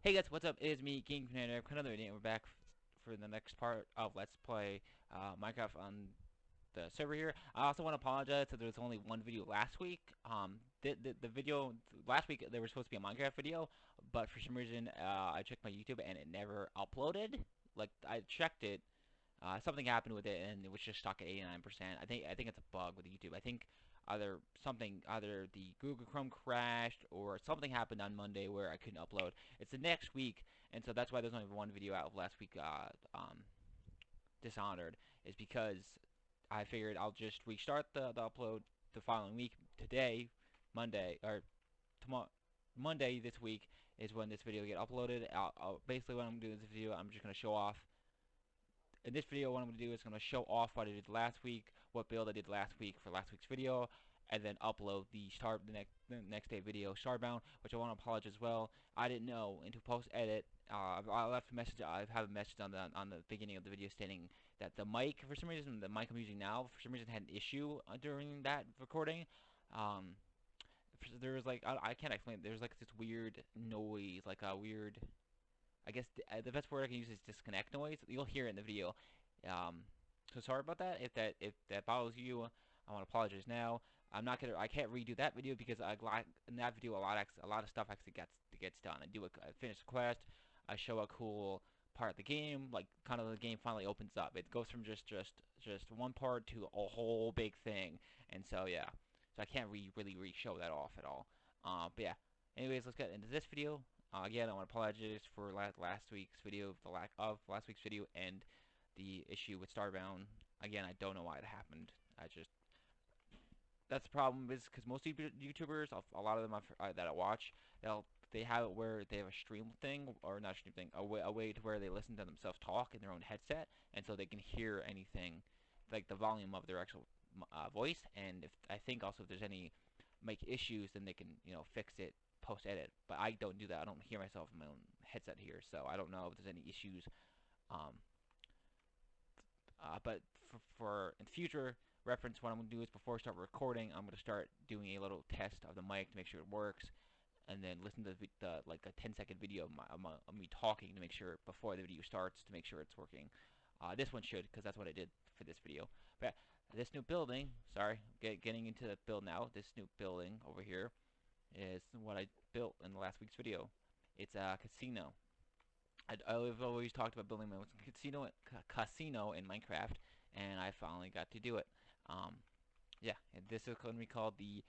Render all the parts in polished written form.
Hey guys, what's up? It is me, King Commander. Another video. We're back for the next part of Let's Play Minecraft on the server here. I also want to apologize that there was only one video last week. The video last week there was supposed to be a Minecraft video, but for some reason I checked my YouTube and it never uploaded. Like I checked it, something happened with it and it was just stuck at 89%. I think it's a bug with YouTube. I think either the Google Chrome crashed or something happened on Monday where I couldn't upload. It's the next week, and so that's why there's only one video out of last week. Dishonored is because I figured I'll just restart the upload the following week. Today, Monday or tomorrow, Monday this week is when this video get uploaded. Basically what I'm gonna do in this video, I'm just gonna show off. In this video, what I'm going to do is going to show off what I did last week, what build I did last week for last week's video, and then upload the next day video Starbound, which I want to apologize as well. I didn't know until post edit. I left a message. I have a message on the beginning of the video stating that the mic, for some reason, the mic I'm using now, for some reason had an issue during that recording. Um, there was like I can't explain. There's like this weird noise, like a weird. I guess the best word I can use is disconnect noise. You'll hear it in the video. Um, so sorry about that. If that bothers you, I want to apologize now. I can't redo that video because in that video a lot of stuff actually gets done. I finish the quest. I show a cool part of the game, like kind of the game finally opens up. It goes from just one part to a whole big thing, and so yeah. So I can't really show that off at all. But yeah. Anyways, let's get into this video. Again, I want to apologize for last week's video, the lack of last week's video, and the issue with Starbound. Again, I don't know why it happened. That's the problem is because most YouTubers, a lot of them that I watch, they have it where they have a stream thing, or not a stream thing, a way to where they listen to themselves talk in their own headset, and so they can hear anything, like the volume of their actual voice. And if I think also if there's any make issues, then they can fix it post edit. But I don't do that. I don't hear myself in my own headset here, so I don't know if there's any issues. Um, but for in future reference, what I'm going to do is before I start recording, I'm going to start doing a little test of the mic to make sure it works, and then listen to the like a 10-second video of me talking to make sure before the video starts to make sure it's working. This one should, because that's what I did for this video. But this new building, sorry, getting into the build now. This new building over here is what I built in the last week's video. It's a casino. I've always talked about building my own casino in Minecraft, and I finally got to do it. Yeah, and this is going to be called the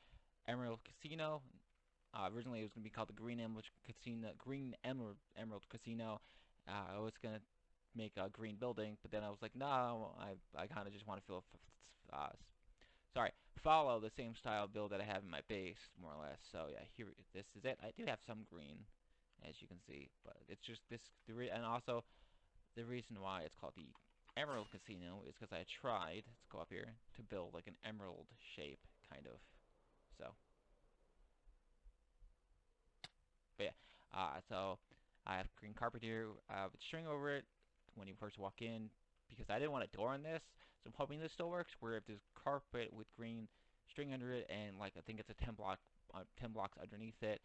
Emerald Casino. Originally, it was going to be called the Green Emerald Casino. Emerald Casino. I was going to make a green building, but then I was like, no, I kind of just want to feel follow the same style build that I have in my base, more or less. So yeah, this is it. I do have some green, as you can see, but it's just this. And also, the reason why it's called the Emerald Casino is because I tried. Let's go up here to build like an emerald shape, kind of. So, but yeah. So I have green carpet here with string over it when you first walk in, because I didn't want a door on this. So I'm hoping this still works, where if there's carpet with green string under it, and like I think it's a 10 blocks underneath it,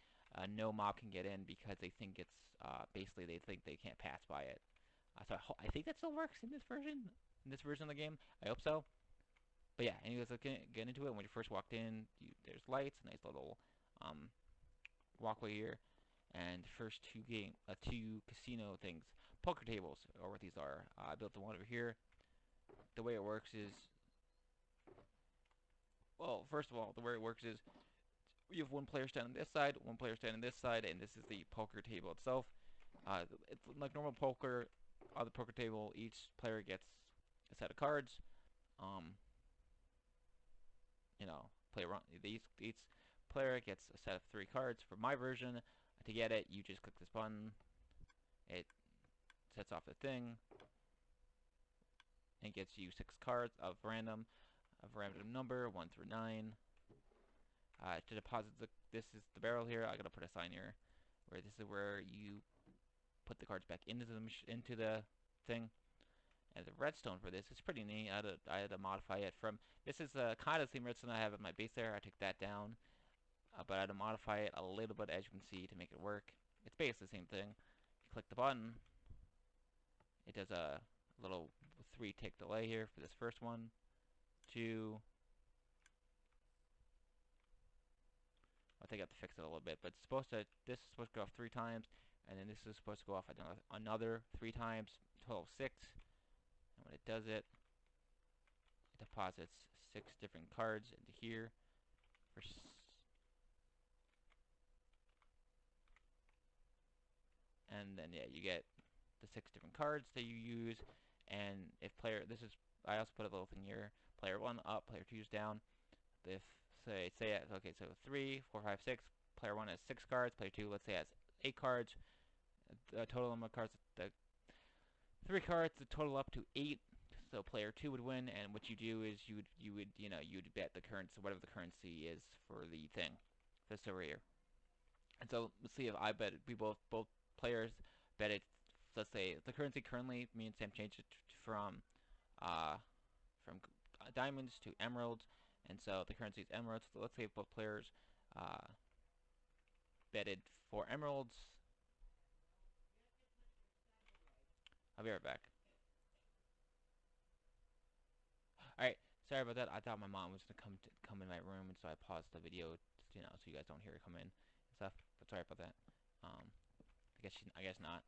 no mob can get in because they think it's basically they think they can't pass by it. So I think that still works in this version of the game. I hope so. But yeah, anyways, let's get into it. When you first walked in, there's lights, nice little walkway here, and the first two casino things, poker tables, or what these are. I built the one over here. The way it works is, well, first of all, the way it works is you have one player standing on this side, one player standing on this side, and this is the poker table itself. It's like normal poker. On the poker table, each player gets a set of cards. Um, play around. Each player gets a set of 3 cards. For my version, to get it, you just click this button. It sets off the thing and gets you 6 cards of random number 1 through 9. To deposit this is the barrel here. I gotta put a sign here, where this is where you put the cards back into the thing. And the redstone for this is pretty neat. I had to modify it from. This is kind of the same redstone I have at my base there. I took that down, but I had to modify it a little bit, as you can see, to make it work. It's basically the same thing. click the button, it does a little 3-tick delay here for this first one. 2. I think I have to fix it a little bit, but it's supposed to. This is supposed to go off 3 times, and then this is supposed to go off another 3 times, total of 6. And when it does it, it deposits 6 different cards into here. And then yeah, you get the 6 different cards that you use. And if player, this is, I also put a little thing here. Player 1 up, player 2 is down. If say okay, so 3, 4, 5, 6. Player 1 has 6 cards. Player 2, let's say, has 8 cards. The total number of cards, the 3 cards, the total up to 8. So player 2 would win, and what you do is you would bet the currency, whatever the currency is for the thing, this over here. And so let's see if I bet we both players bet it. Let's say the currency currently, me and Sam changed it from diamonds to emeralds, and so the currency is emeralds. So let's say if both players betted for emeralds. I'll be right back. Alright, sorry about that. I thought my mom was gonna come in my room, and so I paused the video, so you guys don't hear her come in and stuff. But sorry about that. I guess not,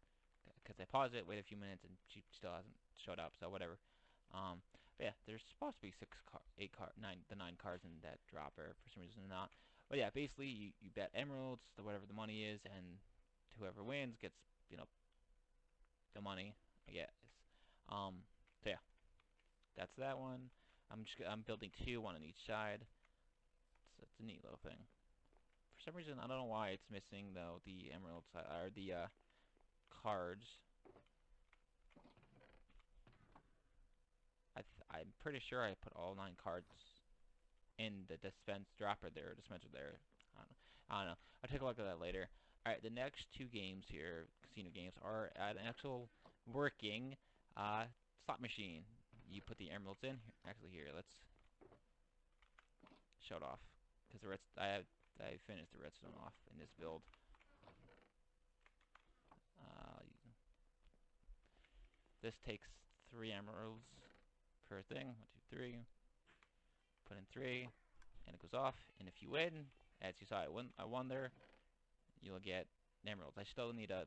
because I paused it, waited a few minutes, and she still hasn't showed up. So whatever. But yeah, there's supposed to be 9 cards in that dropper. For some reason, not. But yeah, basically you bet emeralds, whatever the money is, and whoever wins gets the money, I guess. So yeah, that's that one. I'm building 2, 1 on each side. So it's a neat little thing. For some reason, I don't know why it's missing though the emeralds or the cards. I'm pretty sure I put all 9 cards in the dispenser there. I don't know. I'll take a look at that later. Alright, the next 2 games here, casino games, are an actual working slot machine. You put the emeralds in. Actually, here, let's show it off, because I finished the redstone off in this build. This takes 3 emeralds per thing. 1, 2, 3. Put in 3, and it goes off. And if you win, as you saw, I won there. You'll get emeralds. I still need to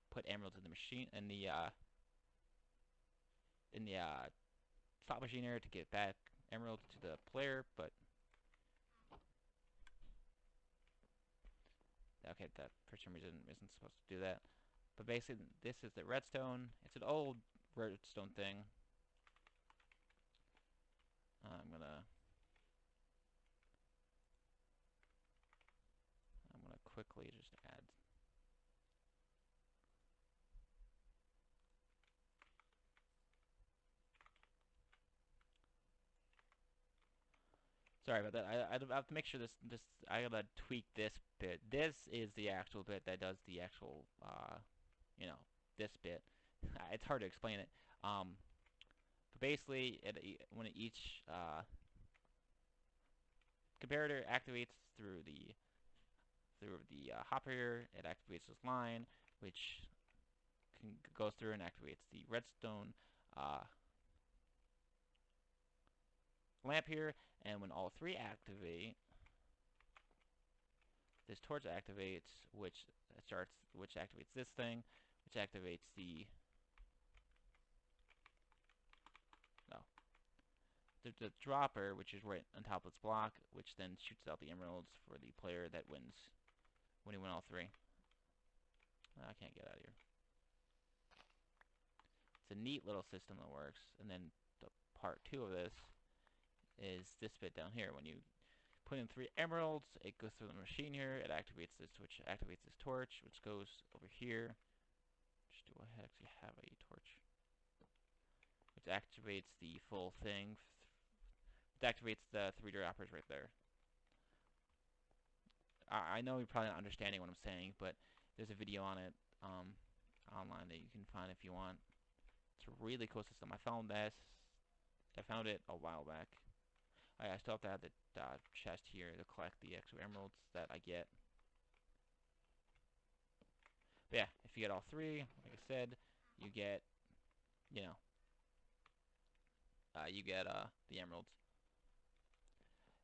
put emeralds in the machine, in the slot machine here, to get back emeralds to the player. But okay, that for some reason isn't supposed to do that. But basically, this is the redstone. It's an old redstone thing. I'm gonna quickly just add. Sorry about that. I have to make sure I gotta tweak this bit. This is the actual bit that does the actual, this bit. It's hard to explain it. But basically, when each comparator activates through the hopper here, it activates this line, which goes through and activates the redstone lamp here. And when all 3 activate, this torch activates, which activates this thing, which activates the dropper, which is right on top of this block, which then shoots out the emeralds for the player that wins when he win all 3. I can't get out of here. It's a neat little system that works. And then the part 2 of this is this bit down here. When you put in 3 emeralds, it goes through the machine here. It activates this, which activates this torch, which goes over here. Do I actually have a torch? Which activates the full thing. It activates the 3 droppers right there. I know you're probably not understanding what I'm saying, but there's a video on it online that you can find if you want. It's a really cool system. I found it a while back. I still have to have the chest here to collect the extra emeralds that I get. But yeah, If you get all three, like I said, you get, you know, the emeralds.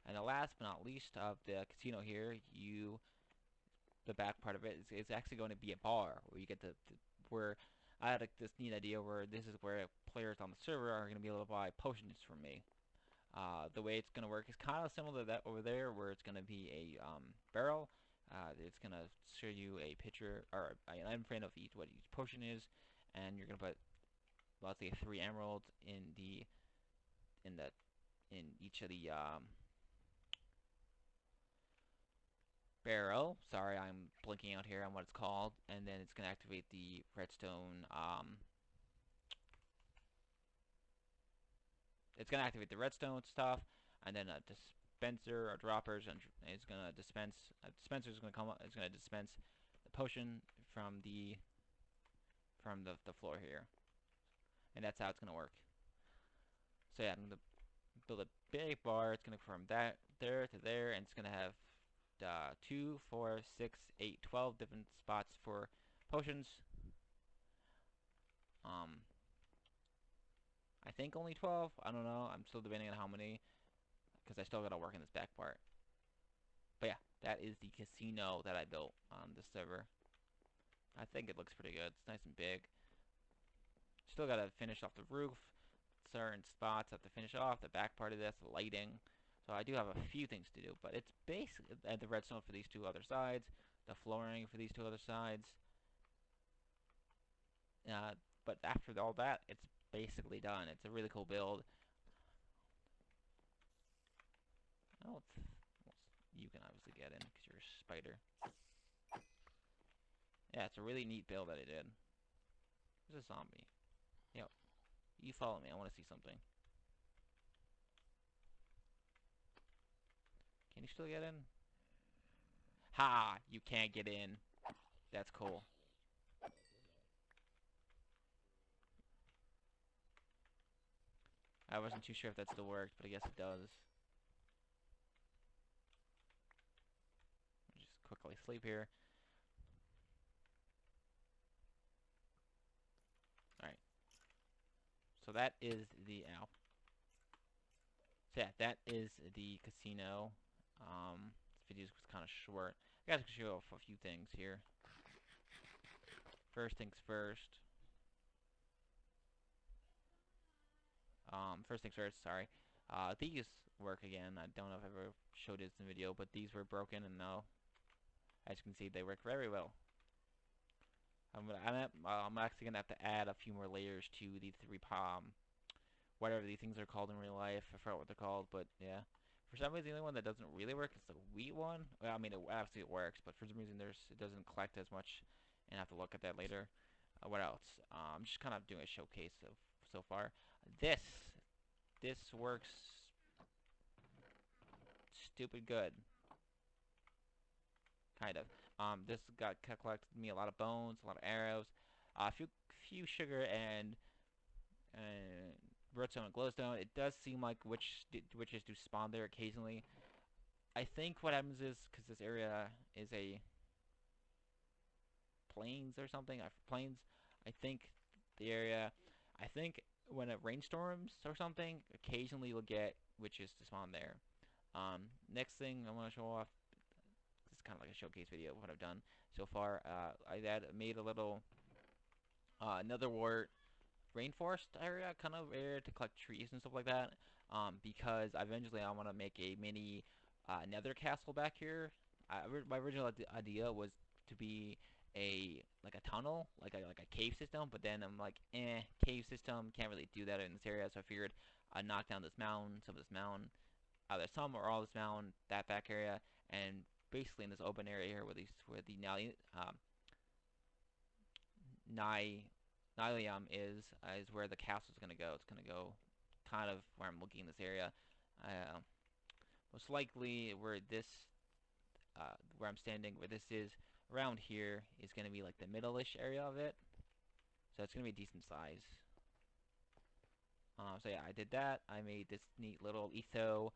And the last but not least of the casino here, the back part of it is actually going to be a bar where you get where I had this neat idea where this is where players on the server are going to be able to buy potions from me. The way it's going to work is kind of similar to that over there, where it's going to be a barrel. It's going to show you a picture or an item frame of what each potion is, and you're going to put, let's say, 3 emeralds in each of the barrel. Sorry, I'm blinking out here on what it's called, and then it's going to activate the redstone. It's going to activate the redstone stuff, and then a dispenser or droppers, and it's going to dispense. A dispenser is going to come up. It's going to dispense the potion from the floor here, and that's how it's going to work. So yeah, I'm going to build a big bar. It's going to go from that there to there, and it's going to have 2, 4, 6, 8, 12 different spots for potions. I think only 12. I don't know. I'm still debating on how many, because I still got to work in this back part. But yeah, that is the casino that I built on this server. I think it looks pretty good. It's nice and big. Still got to finish off the roof. Certain spots I have to finish off. The back part of this, the lighting. So I do have a few things to do, but it's basically the redstone for these 2 other sides, the flooring for these 2 other sides. But after all that, it's basically done. It's a really cool build. Oh, you can obviously get in because you're a spider. Yeah, it's a really neat build that I did. There's a zombie. Yo, you follow me. I want to see something. Can you still get in? Ha! You can't get in. That's cool. I wasn't too sure if that still worked, but I guess it does. Just quickly sleep here. Alright. So that is the ow. So yeah, that is the casino. This video was kind of short. I gotta show off a few things here. First things first. First things first, sorry. These work again. I don't know if I ever showed this in the video, but these were broken, and now, as you can see, they work very well. I'm actually gonna have to add a few more layers to the 3 whatever these things are called in real life. I forgot what they're called, but yeah. For some reason, the only one that doesn't really work is the wheat one. Well, I mean, obviously it works, but for some reason, it doesn't collect as much, and I have to look at that later. What else? I'm just kind of doing a showcase of so far. This works stupid good, kind of. This collected me a lot of bones, a lot of arrows, a few sugar and redstone and glowstone. It does seem like witches do spawn there occasionally. I think what happens is because this area is a plains or something. Plains. I think the area. I think when it rainstorms or something, occasionally you'll get witches to spawn there. Next thing I want to show off. This is kind of like a showcase video of what I've done so far. I made a little netherwart rainforest area, kind of area to collect trees and stuff like that. Because eventually I want to make a mini nether castle back here. My original idea was to be like a tunnel, like a cave system, but then I'm like, cave system, can't really do that in this area, so I figured I'd knock down this mountain, some of this mountain, either some or all this mountain, that back area, and basically in this open area here where the Nylium is where the castle's gonna go. It's gonna go kind of where I'm looking in this area. Most likely where I'm standing, where this is around here is gonna be like the middle-ish area of it. So it's gonna be a decent size. So yeah, I did that. I made this neat little etho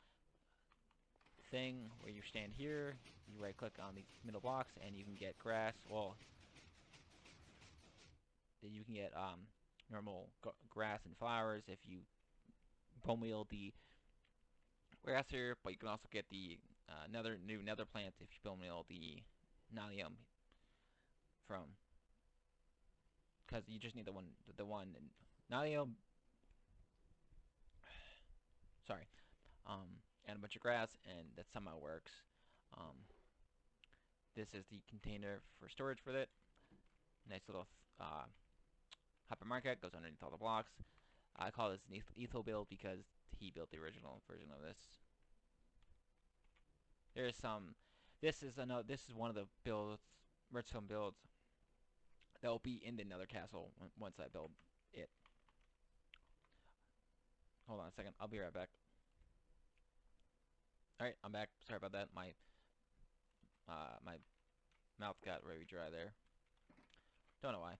thing where you stand here, you right click on the middle blocks, and you can get grass. Well, you can get normal grass and flowers if you bone meal the grass here, but you can also get the new nether plant if you bone meal the Nalium from, because you just need the one Nalium. Sorry, and a bunch of grass, and that somehow works. Um, this is the container for storage for it. Nice little hypermarket, goes underneath all the blocks. I call this an Ethel build because he built the original version of this. There's some. This is another. This is one of the builds, redstone builds, that will be in the Nether castle once I build it. Hold on a second. I'll be right back. All right, I'm back. Sorry about that. My mouth got very dry there. Don't know why.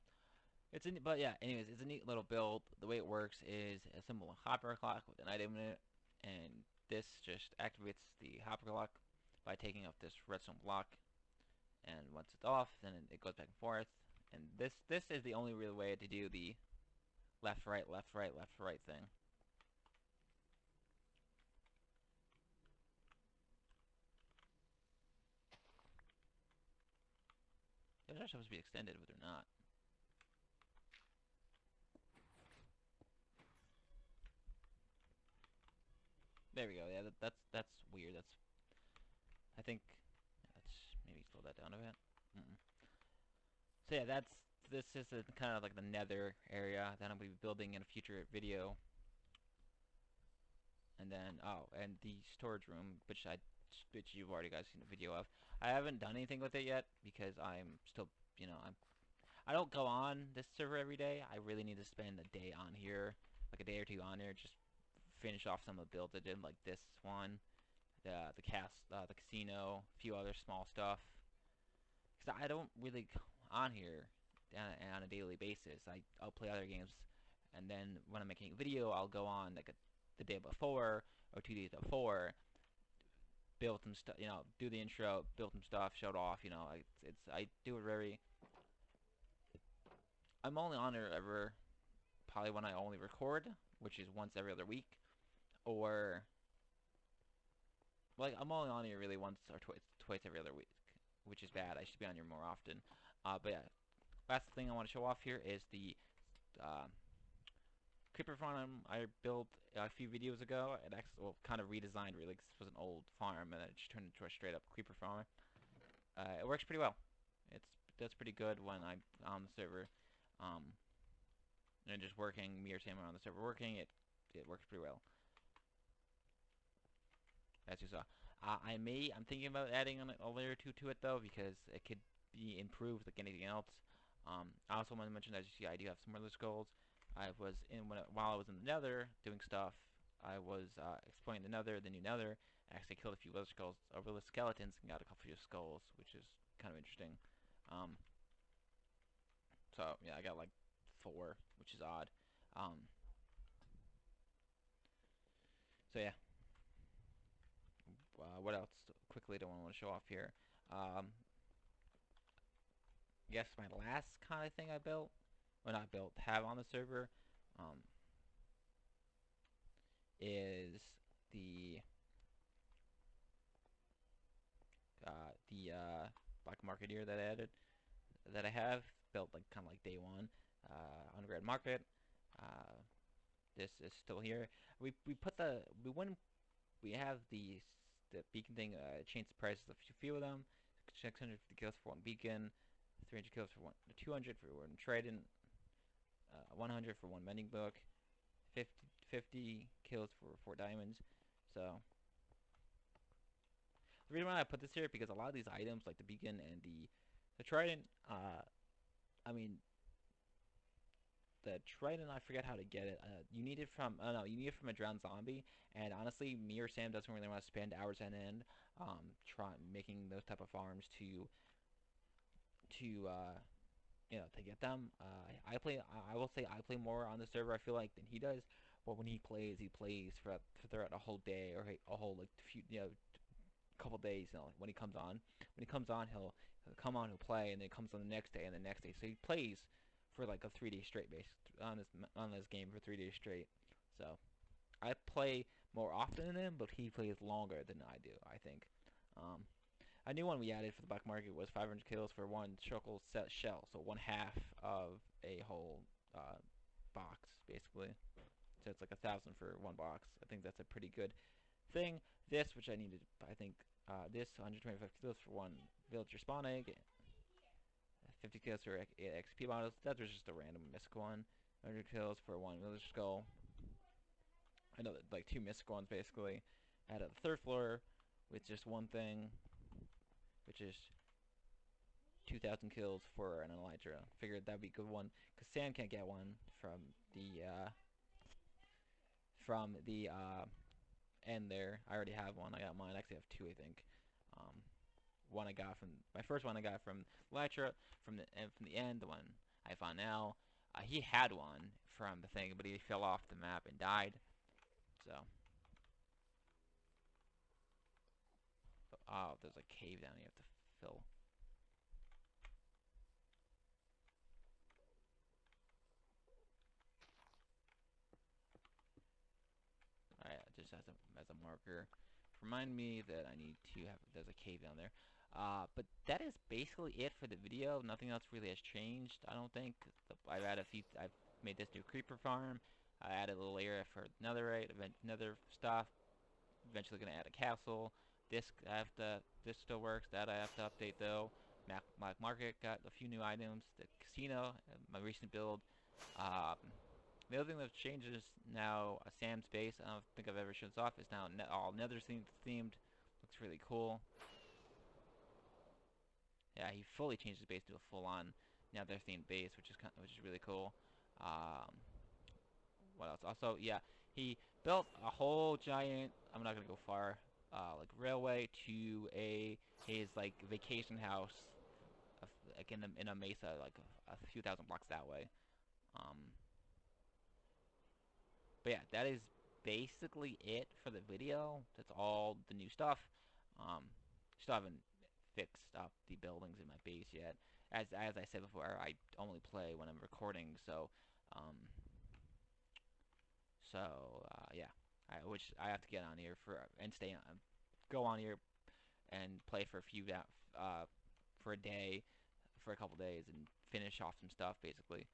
But yeah. Anyways, it's a neat little build. The way it works is a simple hopper clock with an item in it, and this just activates the hopper clock by taking off this redstone block. And once it's off, then it goes back and forth. And this is the only real way to do the left right left right left right thing. Those are supposed to be extended, but they're not. There we go. Yeah, that's weird. I think let's maybe slow that down a bit. So yeah, this is kind of like the Nether area that I'm gonna be building in a future video. And then and the storage room, which you've already guys seen a video of. I haven't done anything with it yet because I'm still, I don't go on this server every day. I really need to spend a day on here, like a day or two on here, just finish off some of the builds I did, like this one, the casino, a few other small stuff. Because I don't really go on here on a daily basis. I'll play other games, and then when I'm making a video, I'll go on like the day before or 2 days before, build some stuff, do the intro, build some stuff, show it off. I do it very. I'm only on here ever probably when I only record, which is once every other week, or like I'm only on here really once or twice every other week, which is bad. I should be on here more often. But yeah, last thing I want to show off here is the creeper farm I built a few videos ago. It actually kind of redesigned really, because this was an old farm and it just turned into a straight up creeper farm. It works pretty well. That's pretty good when I'm on the server. And just working, me or Sam are on the server working, it works pretty well, as you saw. I'm thinking about adding a layer 2 to it though, because it could be improved like anything else. I also want to mention, as you see, I do have some other skulls. While I was in the Nether doing stuff, I was exploring the Nether, the new Nether. I actually killed a few other skeletons, and got a couple of skulls, which is kind of interesting. So yeah, I got like 4, which is odd. So yeah. What else? Quickly, don't want to show off here. I guess my last kind of thing I built, or not built, have on the server, is the black marketeer that I added, that I have built like kind of like day one, underground market. This is still here. We put we have the beacon thing, changed the prices of a few of them. 650 kills for one beacon, 300 kills for 200 for one trident, 100 for one mending book, 50 kills for 4 diamonds. So the reason why I put this here, because a lot of these items, like the beacon and the trident, I mean, the trident, I forget how to get it. You need it from, no, you need it from a drowned zombie. And honestly, me or Sam doesn't really want to spend hours on end, making those type of farms to get them. I will say I play more on the server, I feel like, than he does. But when he plays throughout a whole day, or a whole like few, couple days. When he comes on, he'll come on, he'll play, and then he comes on the next day and the next day. So he plays for like a 3 day straight base on this game for 3 days straight. So I play more often than him, but he plays longer than I do, I think. Um, a new one we added for the black market was 500 kills for one circle set shell, so one half of a whole box, basically. So it's like 1,000 for one box. I think that's a pretty good thing. This, which I needed, I think, this 125 kills for one villager spawn egg, 50 kills for 8 XP bottles. That was just a random mystical one. 100 kills for one villager skull. I know that like 2 mystical ones basically. I had a third floor with just one thing, which is 2,000 kills for an Elytra. Figured that'd be a good one, cause Sam can't get one from the end there. I already have one. I got mine. I actually have 2, I think. Um, one I got from my first one I got from Elytra from the end. The one I found now. He had one from the thing, but he fell off the map and died. So, oh, there's a cave down here you have to fill. Alright, just as a marker. Remind me that I need to have, there's a cave down there. But that is basically it for the video. Nothing else really has changed, I don't think. I've made this new creeper farm. I added a little area for netherite, nether stuff. Eventually gonna add a castle. This this still works. That I have to update though. Black market got a few new items. The casino, my recent build. Um, the other thing that's changed is now Sam's base. I don't think I've ever shown this off. Is now all Nether themed. Looks really cool. Yeah, he fully changed his base to a full-on Nether themed base, which is really cool. Um, what else? Also, yeah, he built a whole giant. I'm not gonna go far. Like railway to his like vacation house, like in a mesa, like a few thousand blocks that way. Um, But yeah, that is basically it for the video. That's all the new stuff. Um, Still haven't fixed up the buildings in my base yet. As I said before, I only play when I'm recording, um, yeah, which I have to get on here and stay on, go on here and play for for a day, for a couple days, and finish off some stuff basically.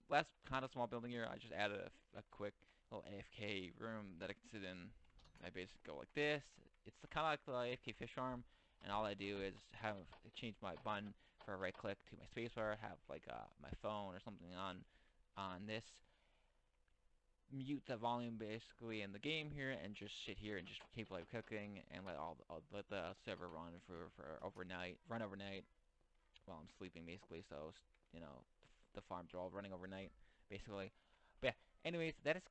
Last kind of small building here, I just added a quick little AFK room that I can sit in. I basically go like this. It's kind of like the AFK fish farm, and all I do is change my button for a right click to my spacebar, have like my phone or something on this, mute the volume basically in the game here, and just sit here and just keep like cooking and let the server run for overnight, while I'm sleeping basically. So you know the farms are all running overnight basically. But yeah, anyways, that is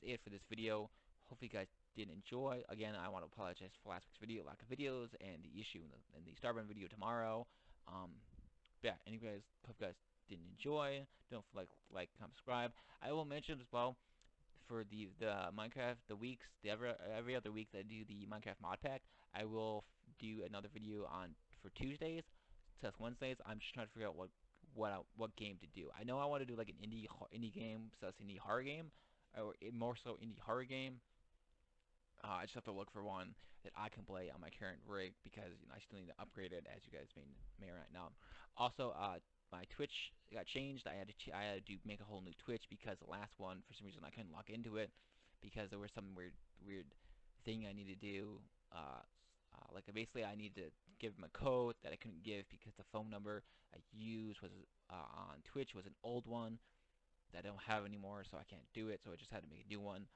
it for this video. Hopefully you guys did enjoy. Again, I want to apologize for last week's video, lack of videos, and the issue in the Starbound video tomorrow. Yeah, anyways, hope you guys did enjoy. Don't like, comment, subscribe. I will mention as well for the Minecraft every other week that I do the Minecraft mod pack. I will do another video on for Tuesdays. So that's Wednesdays. I'm just trying to figure out what game to do. I know I want to do like an indie game, so it's an indie horror game, or more so indie horror game. I just have to look for one that I can play on my current rig because I still need to upgrade it, as you guys may right now. Also, my Twitch got changed. I had to make a whole new Twitch because the last one, for some reason, I couldn't log into it because there was some weird thing I need to do. Like basically, I need to give them a code that I couldn't give because the phone number I used was on Twitch was an old one that I don't have anymore, so I can't do it. So I just had to make a new one.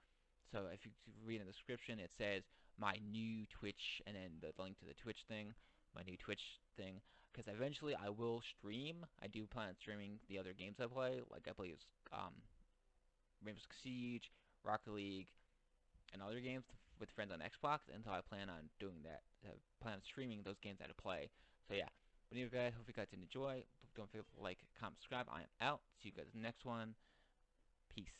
So if you read in the description, it says my new Twitch, and then the link to the Twitch thing, my new Twitch thing. Because eventually I will stream. I do plan on streaming the other games I play. Like I play Rainbow Six Siege, Rocket League, and other games with friends on Xbox. And so I plan on doing that. I plan on streaming those games that I play. So yeah. But anyway, guys, hope you guys did enjoy. Don't forget to like, comment, subscribe. I am out. See you guys in the next one. Peace.